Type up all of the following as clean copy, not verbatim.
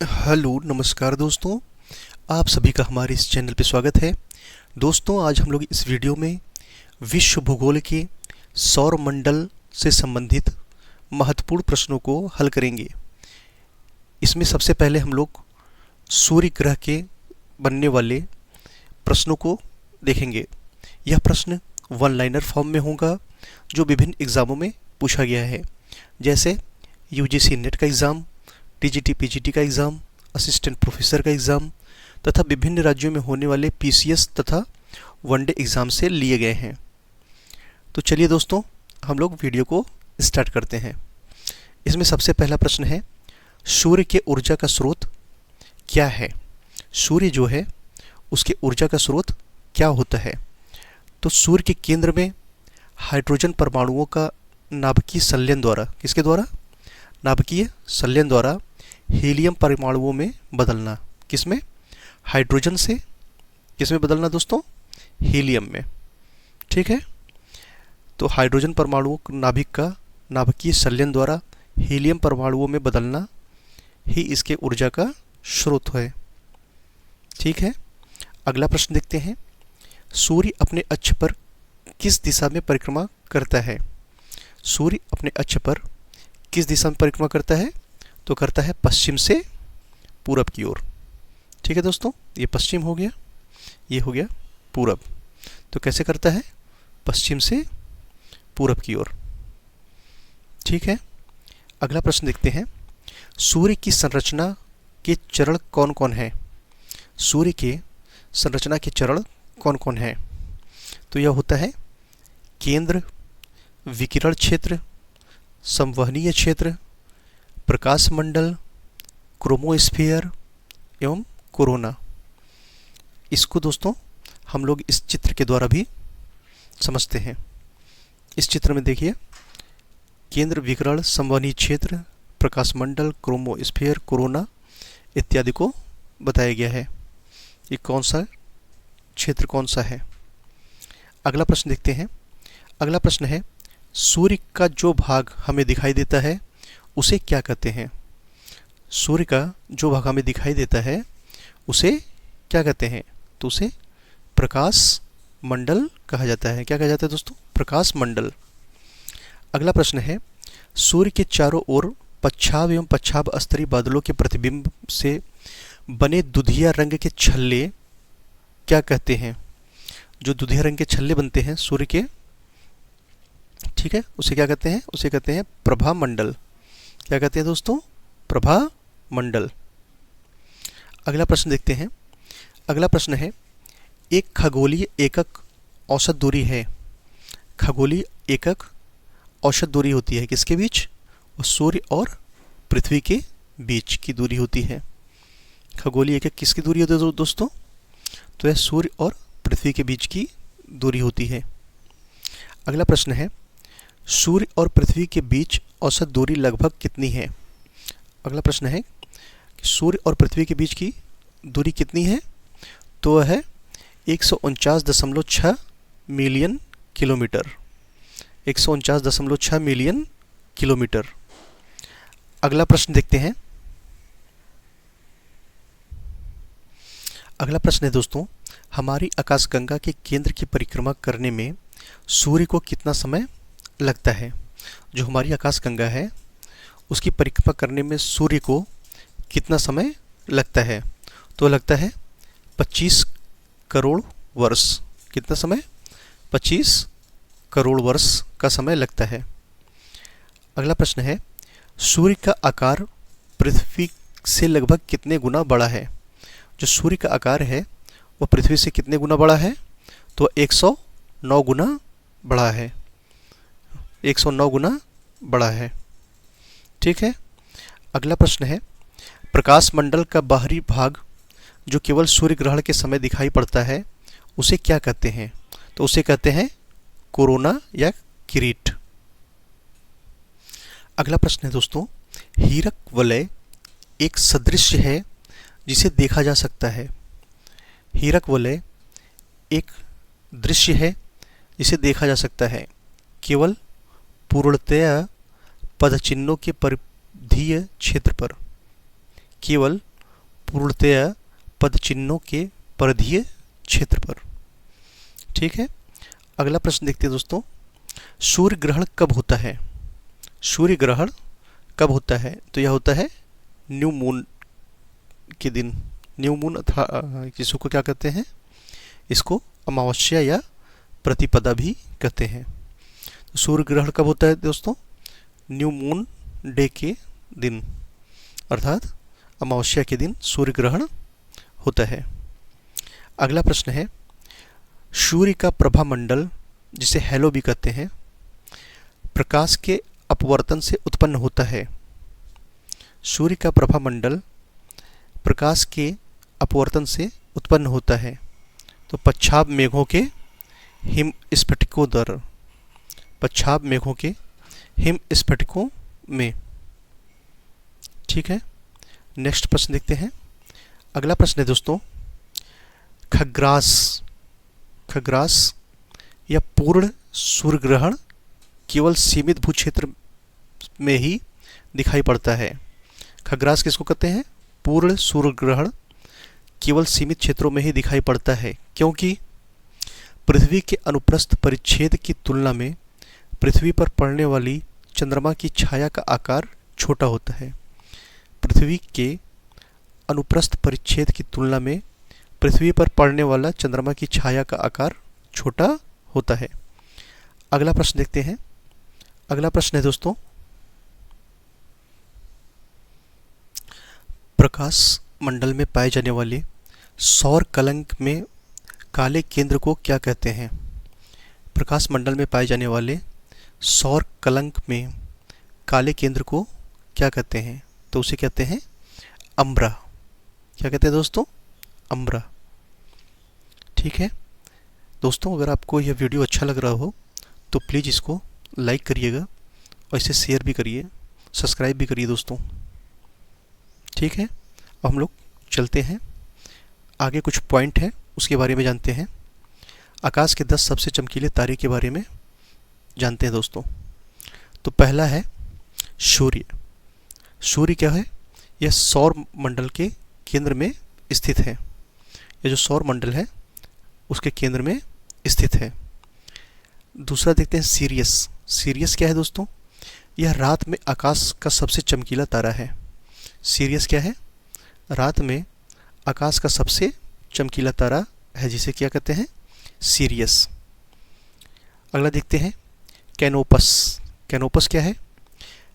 Hello नमस्कार दोस्तों, आप सभी का हमारे इस चैनल पे स्वागत है। दोस्तों, आज हम लोग इस वीडियो में विश्व भूगोल के सौर मंडल से संबंधित महत्वपूर्ण प्रश्नों को हल करेंगे। इसमें सबसे पहले हम लोग सूर्य ग्रह के बनने वाले प्रश्नों को देखेंगे। यह प्रश्न वन लाइनर फॉर्म में होगा जो विभिन्न एग्ज़ामों में पूछा गया है, जैसे यूजीसी नेट का एग्ज़ाम, टीजीटी पीजीटी का एग्ज़ाम, असिस्टेंट प्रोफेसर का एग्ज़ाम तथा विभिन्न राज्यों में होने वाले पीसीएस तथा वनडे एग्ज़ाम से लिए गए हैं। तो चलिए दोस्तों, हम लोग वीडियो को स्टार्ट करते हैं। इसमें सबसे पहला प्रश्न है, सूर्य के ऊर्जा का स्रोत क्या है? सूर्य जो है उसके ऊर्जा का स्रोत क्या होता है? तो सूर्य के केंद्र में हाइड्रोजन परमाणुओं का नाभिकीय संलयन द्वारा, किसके द्वारा? नाभिकीय संलयन द्वारा हीलियम परमाणुओं में बदलना। किसमें? हाइड्रोजन से किसमें बदलना दोस्तों? हीलियम में। ठीक है, तो हाइड्रोजन परमाणुओं नाभिक का नाभिकीय संलयन द्वारा हीलियम परमाणुओं में बदलना ही इसके ऊर्जा का स्रोत है। ठीक है, अगला प्रश्न देखते हैं। सूर्य अपने अक्ष पर किस दिशा में परिक्रमा करता है? सूर्य अपने अक्ष पर किस दिशा में परिक्रमा करता है? तो करता है पश्चिम से पूरब की ओर। ठीक है दोस्तों, ये पश्चिम हो गया, ये हो गया पूरब। तो कैसे करता है? पश्चिम से पूरब की ओर। ठीक है, अगला प्रश्न देखते हैं। सूर्य की संरचना के चरण कौन कौन है? सूर्य के संरचना के चरण कौन कौन है? तो यह होता है केंद्र, विकिरण क्षेत्र, संवहनीय क्षेत्र, प्रकाश मंडल, क्रोमोस्फीयर एवं कोरोना। इसको दोस्तों हम लोग इस चित्र के द्वारा भी समझते हैं। इस चित्र में देखिए, केंद्र, विकिरण, संवहनीय क्षेत्र, प्रकाश मंडल, क्रोमोस्फीयर, कोरोना इत्यादि को बताया गया है। ये कौन सा क्षेत्र कौन सा है? अगला प्रश्न देखते हैं। अगला प्रश्न है, सूर्य का जो भाग हमें दिखाई देता है उसे क्या कहते हैं? सूर्य का जो भाग हमें दिखाई देता है उसे क्या कहते हैं? तो उसे प्रकाश मंडल कहा जाता है। क्या कहा जाता है दोस्तों? प्रकाश मंडल। अगला प्रश्न है, सूर्य के चारों ओर पच्छाव एवं पच्छाव स्तरीय बादलों के प्रतिबिंब से बने दुधिया रंग के छल्ले क्या कहते हैं? जो दुधिया रंग के छल्ले बनते हैं सूर्य के, ठीक है, उसे क्या कहते हैं? उसे कहते हैं प्रभा मंडल। क्या कहते हैं दोस्तों? प्रभा मंडल। अगला प्रश्न देखते हैं। अगला प्रश्न है, एक खगोलीय एकक औसत दूरी है। खगोलीय एकक औसत दूरी होती है किसके बीच? और सूर्य और पृथ्वी के बीच की दूरी होती है। खगोलीय एकक किसकी दूरी होती है दोस्तों? तो यह सूर्य और पृथ्वी के बीच की दूरी होती है। अगला प्रश्न है, सूर्य और पृथ्वी के बीच औसत दूरी लगभग कितनी है? अगला प्रश्न है कि सूर्य और पृथ्वी के बीच की दूरी कितनी है? तो वह है 149.6 मिलियन किलोमीटर। 149.6 million kilometre. अगला प्रश्न देखते हैं। अगला प्रश्न है दोस्तों, हमारी आकाशगंगा के केंद्र की परिक्रमा करने में सूर्य को कितना समय लगता है? जो हमारी आकाशगंगा है उसकी परिक्रमा करने में सूर्य को कितना समय लगता है? तो लगता है 25 करोड़ वर्ष। कितना समय? 25 करोड़ वर्ष का समय लगता है। अगला प्रश्न है, सूर्य का आकार पृथ्वी से लगभग कितने गुना बड़ा है? जो सूर्य का आकार है वह पृथ्वी से कितने गुना बड़ा है? तो 109 गुना बड़ा है। 109 गुना बड़ा है। ठीक है, अगला प्रश्न है, प्रकाश मंडल का बाहरी भाग जो केवल सूर्य ग्रहण के समय दिखाई पड़ता है उसे क्या कहते हैं? तो उसे कहते हैं कोरोना या किरीट। अगला प्रश्न है दोस्तों, हीरक वलय एक सदृश्य है जिसे देखा जा सकता है। हीरक वलय एक दृश्य है जिसे देखा जा सकता है केवल पूर्णतया पदचिन्हों के परिधीय क्षेत्र पर। केवल पूर्णतया पद चिन्हों के परिधीय क्षेत्र पर। ठीक है, अगला प्रश्न देखते हैं दोस्तों, सूर्य ग्रहण कब होता है? सूर्य ग्रहण कब होता है? तो यह होता है न्यू मून के दिन। न्यू मून अथवा जिसको क्या कहते हैं, इसको अमावस्या या प्रतिपदा भी कहते हैं। तो सूर्य ग्रहण कब होता है दोस्तों? न्यू मून डे के दिन, अर्थात अमावस्या के दिन सूर्य ग्रहण होता है। अगला प्रश्न है, सूर्य का प्रभामंडल, जिसे हैलो भी कहते हैं, प्रकाश के अपवर्तन से उत्पन्न होता है। सूर्य का प्रभामंडल प्रकाश के अपवर्तन से उत्पन्न होता है। तो पच्छाद मेघों के हिम स्फटिकों द्वारा, पच्छाद मेघों के हिम स्फटिकों में। ठीक है, नेक्स्ट प्रश्न देखते हैं। अगला प्रश्न है दोस्तों, खग्रास, खग्रास या पूर्ण सूर्य ग्रहण केवल सीमित भू क्षेत्र में ही दिखाई पड़ता है। खग्रास किसको कहते हैं? पूर्ण सूर्य ग्रहण केवल सीमित क्षेत्रों में ही दिखाई पड़ता है, क्योंकि पृथ्वी के अनुप्रस्थ परिच्छेद की तुलना में पृथ्वी पर पड़ने वाली चंद्रमा की छाया का आकार छोटा होता है। पृथ्वी के अनुप्रस्थ परिच्छेद की तुलना में पृथ्वी पर पड़ने वाला चंद्रमा की छाया का आकार छोटा होता है। अगला प्रश्न देखते हैं। अगला प्रश्न है दोस्तों, प्रकाश मंडल में पाए जाने वाले सौर कलंक में काले केंद्र को क्या कहते हैं? प्रकाश मंडल में पाए जाने वाले सौर कलंक में काले केंद्र को क्या कहते हैं? तो उसे कहते हैं अम्ब्रा। क्या कहते हैं दोस्तों? अम्ब्रा। ठीक है दोस्तों, अगर आपको यह वीडियो अच्छा लग रहा हो तो प्लीज़ इसको लाइक करिएगा और इसे शेयर भी करिए, सब्सक्राइब भी करिए दोस्तों। ठीक है, अब हम लोग चलते हैं आगे, कुछ पॉइंट है उसके बारे में जानते हैं। आकाश के 10 सबसे चमकीले तारे के बारे में जानते हैं दोस्तों। तो पहला है सूर्य। सूर्य क्या है? यह सौर मंडल के केंद्र में स्थित है। यह जो सौर मंडल है उसके केंद्र में स्थित है। दूसरा देखते हैं सीरियस। सीरियस क्या है दोस्तों? यह रात में आकाश का सबसे चमकीला तारा है। सीरियस क्या है? रात में आकाश का सबसे चमकीला तारा है, जिसे क्या कहते हैं? सीरियस। अगला देखते हैं कैनोपस। कैनोपस क्या है?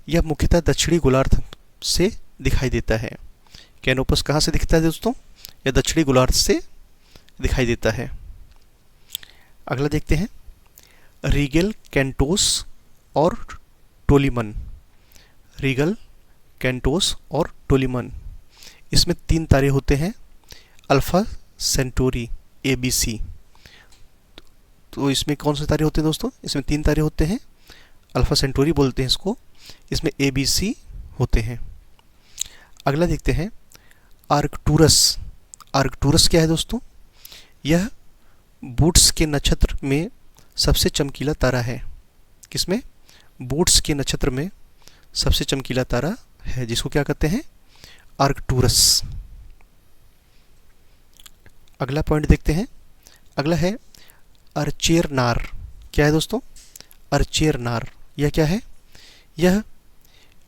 यह मुख्यतः दक्षिणी गोलार्ध से दिखाई देता है। कैनोपस कहाँ से दिखता है दोस्तों? यह दक्षिणी गोलार्ध से दिखाई देता है। अगला देखते हैं रीगल, कैंटोस और टोलीमन। रीगल, कैंटोस और टोलीमन, इसमें 3 तारे होते हैं, अल्फा सेंटोरी ABC। तो इसमें कौन से तारे होते हैं दोस्तों? इसमें 3 तारे होते हैं, अल्फा सेंटोरी बोलते हैं इसको, इसमें ABC होते हैं। अगला देखते हैं आर्कटूरस। आर्कटूरस क्या है दोस्तों? यह बूट्स के नक्षत्र में सबसे चमकीला तारा है। किसमें? बूट्स के नक्षत्र में सबसे चमकीला तारा है, जिसको क्या कहते हैं? आर्कटूरस। अगला पॉइंट देखते हैं। अगला है अर्चेरनार। क्या है दोस्तों? अर्चेरनार। यह क्या है? यह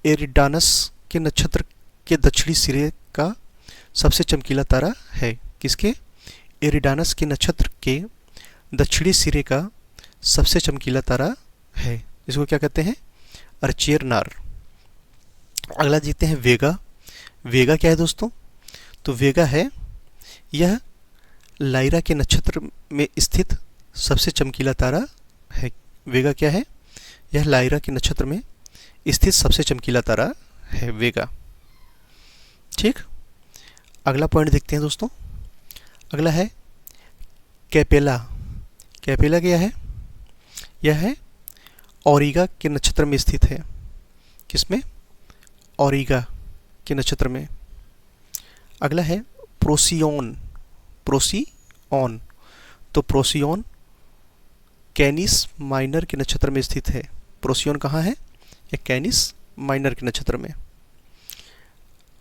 एरिडानस के नक्षत्र के दक्षिणी सिरे का सबसे चमकीला तारा है। किसके? एरिडानस के नक्षत्र के दक्षिणी सिरे का सबसे चमकीला तारा है, इसको क्या कहते हैं? अर्चेरनार। अगला देखते हैं वेगा। वेगा क्या है दोस्तों? तो वेगा है, यह लाइरा के नक्षत्र में स्थित सबसे चमकीला तारा है। वेगा क्या है? यह लाइरा के नक्षत्र में स्थित सबसे चमकीला तारा है, वेगा। ठीक, अगला पॉइंट देखते हैं दोस्तों। अगला है कैपेला। कैपेला क्या है? यह है ओरिगा के नक्षत्र में स्थित है। किसमें? ओरिगा के नक्षत्र में। अगला है प्रोसियोन। प्रोसियोन, तो प्रोसियोन कैनिस माइनर के नक्षत्र में स्थित है। प्रोसियोन कहाँ है? यह कैनिस माइनर के नक्षत्र में।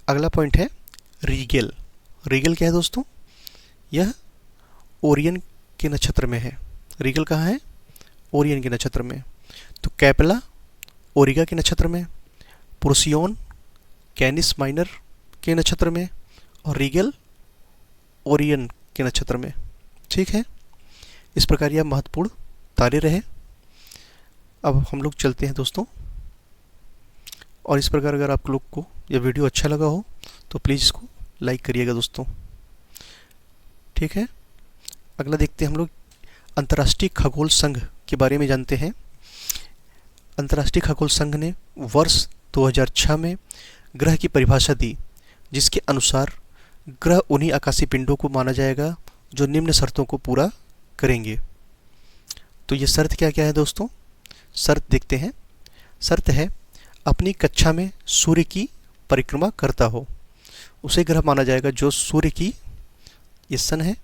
अगला पॉइंट है रीगेल। रीगल क्या है दोस्तों? यह ओरियन के नक्षत्र में है। रीगल कहाँ है? ओरियन के नक्षत्र में। तो कैपेला ओरिगा के नक्षत्र में, प्रोसियोन कैनिस माइनर के नक्षत्र में, और रीगल ओरियन के नक्षत्र में। ठीक है, इस प्रकार यह महत्वपूर्ण तारे रहे। अब हम लोग चलते हैं दोस्तों, और इस प्रकार अगर आप लोग को यह वीडियो अच्छा लगा हो तो प्लीज़ इसको लाइक करिएगा दोस्तों। ठीक है, अगला देखते हैं हम लोग अंतर्राष्ट्रीय खगोल संघ के बारे में जानते हैं। अंतर्राष्ट्रीय खगोल संघ ने वर्ष 2006 में ग्रह की परिभाषा दी, जिसके अनुसार ग्रह उन्हीं आकाशीय पिंडों को माना जाएगा जो निम्न शर्तों को पूरा करेंगे। तो ये शर्त क्या क्या है दोस्तों? शर्त देखते हैं। शर्त है अपनी कक्षा में सूर्य की परिक्रमा करता हो, उसे ग्रह माना जाएगा जो सूर्य की, ये सन है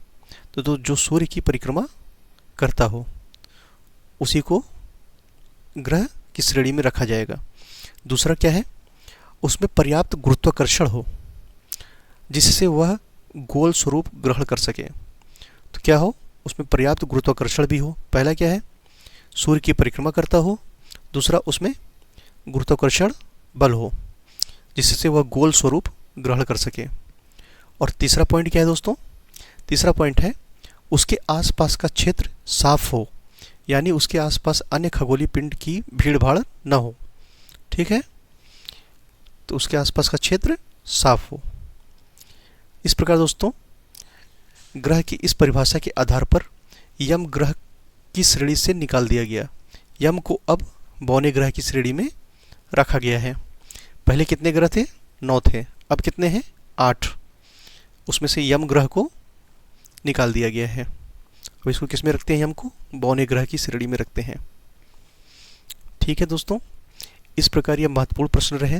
तो जो सूर्य की परिक्रमा करता हो उसी को ग्रह की श्रेणी में रखा जाएगा। दूसरा क्या है? उसमें पर्याप्त गुरुत्वाकर्षण हो जिससे वह गोल स्वरूप ग्रहण कर सके। तो क्या हो? उसमें पर्याप्त गुरुत्वाकर्षण भी हो। पहला क्या है? सूर्य की परिक्रमा करता हो। दूसरा, उसमें गुरुत्वाकर्षण बल हो जिससे वह गोल स्वरूप ग्रहण कर सके। और तीसरा पॉइंट क्या है दोस्तों? तीसरा पॉइंट है उसके आसपास का क्षेत्र साफ हो, यानी उसके आसपास अन्य खगोलीय पिंड की भीड़ भाड़ न हो। ठीक है, तो उसके आसपास का क्षेत्र साफ हो। इस प्रकार दोस्तों ग्रह की इस परिभाषा के आधार पर यम ग्रह की श्रेणी से निकाल दिया गया। यम को अब बौने ग्रह की श्रेणी में रखा गया है। पहले कितने ग्रह थे? 9 थे। अब कितने हैं? 8। उसमें से यम ग्रह को निकाल दिया गया है। अब इसको किस में रखते हैं? यम को बौने ग्रह की श्रेणी में रखते हैं। ठीक है दोस्तों, इस प्रकार यह महत्वपूर्ण प्रश्न रहे।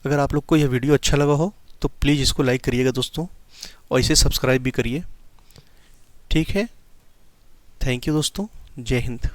अगर आप लोग को यह वीडियो अच्छा लगा हो तो प्लीज़ इसको लाइक करिएगा दोस्तों, और इसे सब्सक्राइब भी करिए। ठीक है, थैंक यू दोस्तों, जय हिंद।